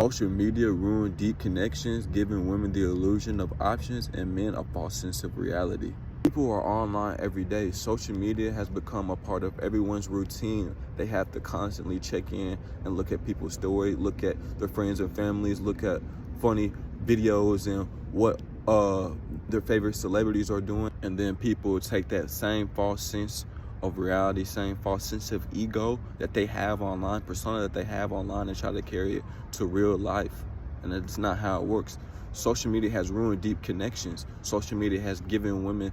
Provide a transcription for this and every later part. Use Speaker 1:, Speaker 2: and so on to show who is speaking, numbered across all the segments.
Speaker 1: Social media ruined deep connections, giving women the illusion of options and men a false sense of reality. People are online every day. Social media has become a part of everyone's routine. They have to constantly check in and look at people's stories, look at their friends and families, look at funny videos and what their favorite celebrities are doing. And then people take that same false sense of reality, same false sense of ego that they have online, persona that they have online, and try to carry it to real life. And it's not how it works. Social media has ruined deep connections. Social media has given women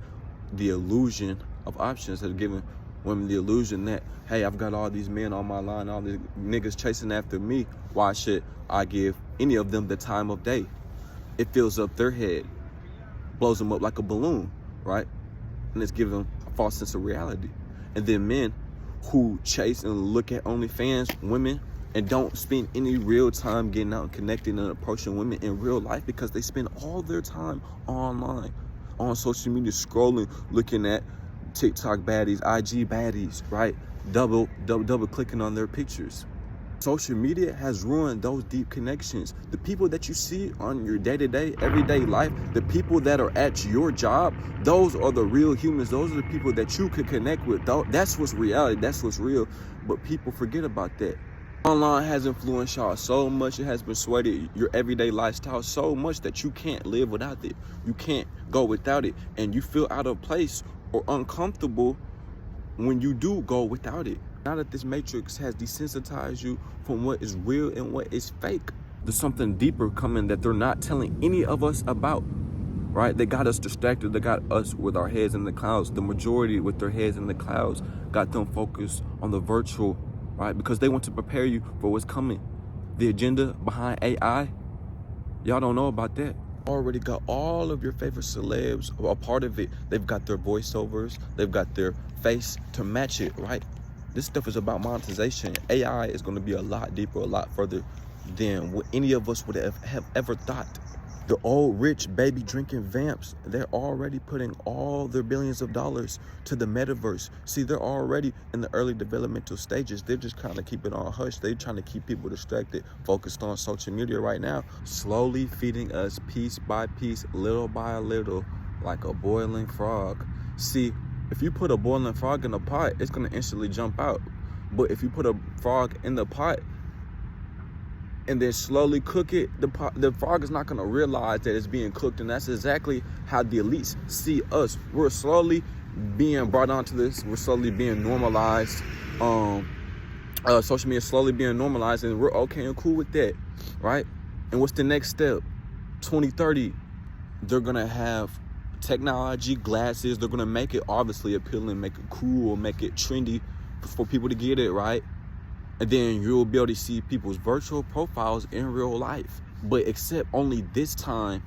Speaker 1: the illusion of options, has given women the illusion that, hey, I've got all these men on my line, all these niggas chasing after me. Why should I give any of them the time of day? It fills up their head, blows them up like a balloon, right? And it's giving them a false sense of reality. And then men who chase and look at OnlyFans women and don't spend any real time getting out and connecting and approaching women in real life because they spend all their time online, on social media, scrolling, looking at TikTok baddies, IG baddies, right? Double clicking on their pictures. Social media has ruined those deep connections. The people that you see on your day-to-day, everyday life, the people that are at your job, those are the real humans. Those are the people that you could connect with. That's what's reality. That's what's real. But people forget about that. Online has influenced y'all so much. It has persuaded your everyday lifestyle so much that you can't live without it. You can't go without it. And you feel out of place or uncomfortable when you do go without it. Now that this matrix has desensitized you from what is real and what is fake, there's something deeper coming that they're not telling any of us about, right? They got us distracted. They got us with our heads in the clouds. The majority with their heads in the clouds got them focused on the virtual, right? Because they want to prepare you for what's coming. The agenda behind AI, y'all don't know about that. Already got all of your favorite celebs a part of it. They've got their voiceovers. They've got their face to match it, right? This stuff is about monetization. AI is going to be a lot deeper, a lot further than what any of us would have ever thought. The old rich baby drinking vamps, they're already putting all their billions of dollars to the metaverse. See, they're already in the early developmental stages. They're just kind of keeping on hush. They're trying to keep people distracted, focused on social media right now, slowly feeding us piece by piece, little by little, like a boiling frog. See, if you put a boiling frog in a pot, it's going to instantly jump out. But if you put a frog in the pot and then slowly cook it, the frog is not going to realize that it's being cooked. And that's exactly how the elites see us. We're slowly being brought onto this. We're slowly being normalized. Social media is slowly being normalized, and we're okay and cool with that, right? And what's the next step? 2030, they're going to have technology, glasses. They're going to make it obviously appealing, make it cool, make it trendy for people to get it, right? And then you'll be able to see people's virtual profiles in real life. But except only this time,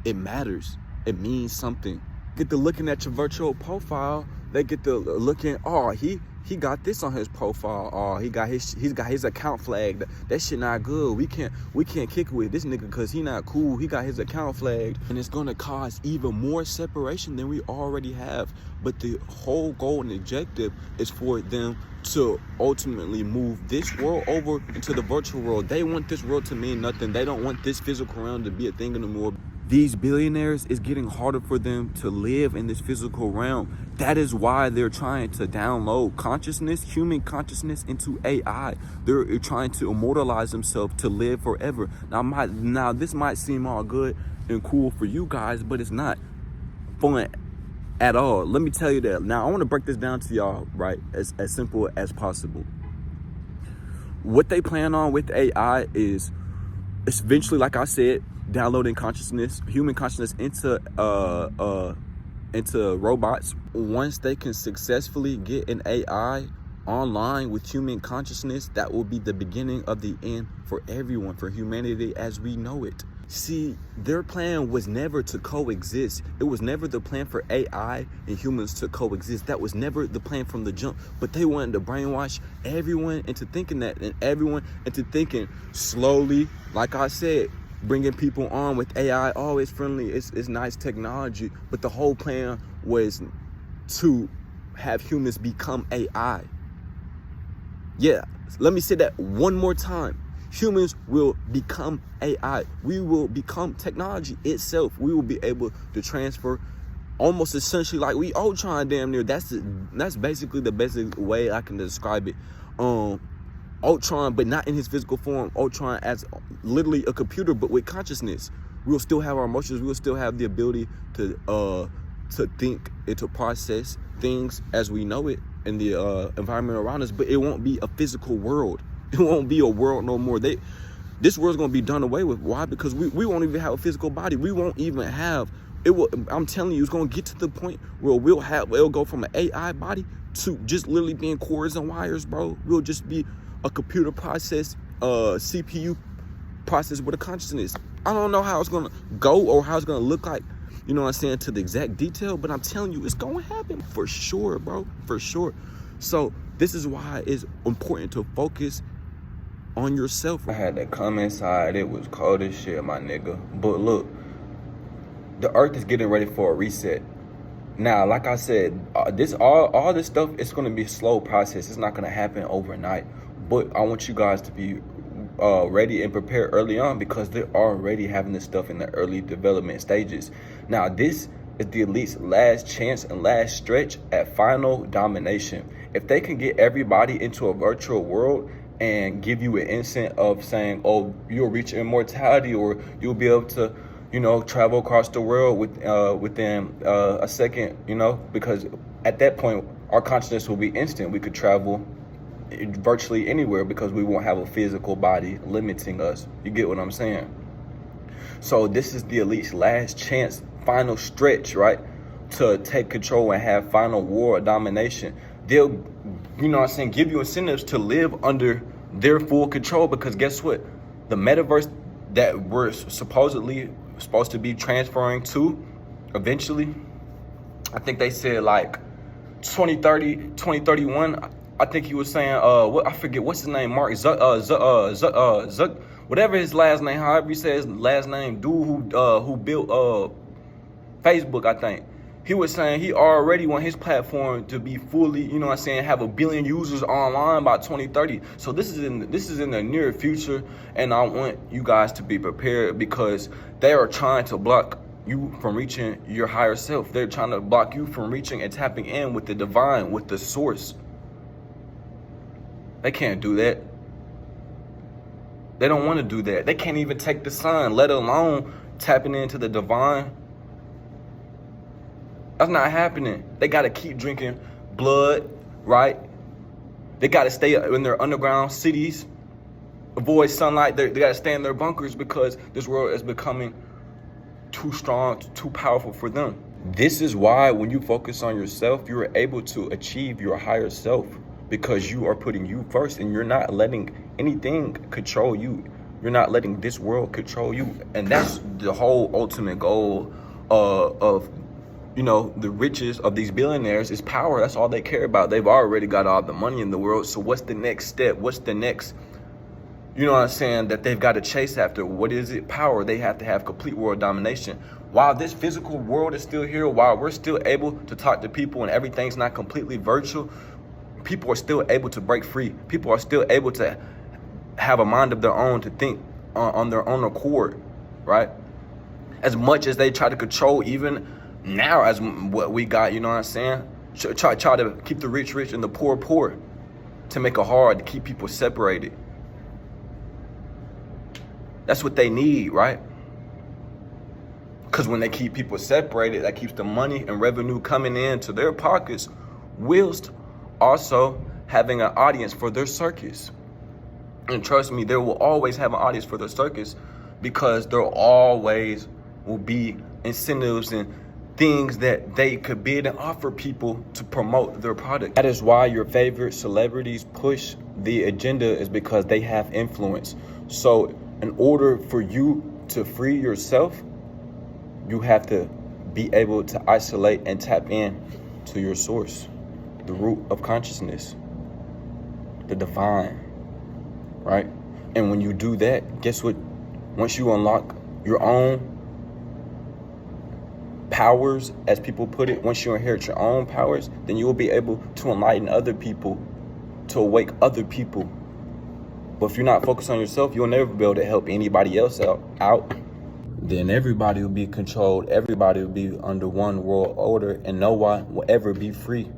Speaker 1: it matters. It means something. Get to looking at your virtual profile. They get to looking, oh, he got this on his profile. Oh, he's got his account flagged. That shit not good. We can't kick with this nigga because he not cool. He got his account flagged. And it's gonna cause even more separation than we already have. But the whole goal and objective is for them to ultimately move this world over into the virtual world. They want this world to mean nothing. They don't want this physical realm to be a thing anymore. These billionaires, it's getting harder for them to live in this physical realm. That is why they're trying to download consciousness, human consciousness, into AI. They're trying to immortalize themselves to live forever. Now this might seem all good and cool for you guys, but it's not fun at all. Let me tell you that. Now I want to break this down to y'all, right, as simple as possible. What they plan on with AI is eventually, like I said, downloading consciousness, human consciousness into robots. Once they can successfully get an AI online with human consciousness, that will be the beginning of the end for everyone, for humanity as we know it. See, their plan was never to coexist. It was never the plan for AI and humans to coexist. That was never the plan from the jump. But they wanted to brainwash everyone into thinking that, and everyone into thinking slowly, like I said, bringing people on with AI. Oh, it's friendly, it's nice technology. But the whole plan was to have humans become AI. Yeah, let me say that one more time. Humans will become AI. We will become technology itself. We will be able to transfer almost essentially like we Ultron damn near. That's basically the basic way I can describe it. Ultron, but not in his physical form. Ultron as literally a computer, but with consciousness. We'll still have our emotions. We'll still have the ability to think and to process things as we know it in the environment around us. But it won't be a physical world. It won't be a world no more. This world's gonna be done away with. Why? Because we won't even have a physical body. We won't even have it. I'm telling you, it's gonna get to the point where it'll go from an AI body to just literally being cords and wires, bro. We'll just be a computer process, CPU process with a consciousness. I don't know how it's gonna go or how it's gonna look like, you know what I'm saying, to the exact detail, but I'm telling you, it's gonna happen for sure, bro, for sure. So this is why it's important to focus on yourself. I had to come inside. It was cold as shit, my nigga. But look, the earth is getting ready for a reset. Now, like I said, all this stuff, it's going to be a slow process. It's not going to happen overnight. But I want you guys to be ready and prepared early on, because they're already having this stuff in the early development stages. Now, this is the elite's last chance and last stretch at final domination. If they can get everybody into a virtual world and give you an instant of saying, oh, you'll reach immortality, or you'll be able to, you know, travel across the world within a second, you know, because at that point, our consciousness will be instant. We could travel virtually anywhere because we won't have a physical body limiting us. You get what I'm saying? So this is the elite's last chance, final stretch, right, to take control and have final war domination. They'll, you know what I'm saying, give you incentives to live under their full control, because guess what? The metaverse that we're supposedly supposed to be transferring to eventually, I think they said like 2030, 2031. I think he was saying, I forget what's his name, Mark Zuck, whatever his last name, however you say his last name, dude who built Facebook, I think. He was saying he already want his platform to be fully, you know what I'm saying, have 1 billion users online by 2030. So this is in the near future, and I want you guys to be prepared, because they are trying to block you from reaching your higher self. They're trying to block you from reaching and tapping in with the divine, with the source. They can't do that. They don't want to do that. They can't even take the sun, let alone tapping into the divine. That's not happening. They got to keep drinking blood, right? They got to stay in their underground cities, avoid sunlight. They got to stay in their bunkers, because this world is becoming too strong, too powerful for them. This is why when you focus on yourself, you're able to achieve your higher self, because you are putting you first, and you're not letting anything control you. You're not letting this world control you. And that's the whole ultimate goal of you know, the riches of these billionaires is power. That's all they care about. They've already got all the money in the world. So what's the next step? What's the next, you know what I'm saying, that they've got to chase after? What is it? Power. They have to have complete world domination. While this physical world is still here, while we're still able to talk to people and everything's not completely virtual, people are still able to break free. People are still able to have a mind of their own, to think on their own accord, right? As much as they try to control, even now, as what we got, you know what I'm saying? Try to keep the rich rich and the poor poor, to make it hard to keep people separated. That's what they need, right? Because when they keep people separated, that keeps the money and revenue coming into their pockets, whilst also having an audience for their circus. And trust me, they will always have an audience for their circus, because there always will be incentives and things that they could bid and offer people to promote their product. That is why your favorite celebrities push the agenda, is because they have influence. So in order for you to free yourself, you have to be able to isolate and tap in to your source, the root of consciousness, the divine, right? And when you do that, guess what? Once you unlock your own powers, as people put it, once you inherit your own powers, then you will be able to enlighten other people, to awake other people, But if you're not focused on yourself, you'll never be able to help anybody else out. Then everybody will be controlled. Everybody will be under one world order, and no one will ever be free.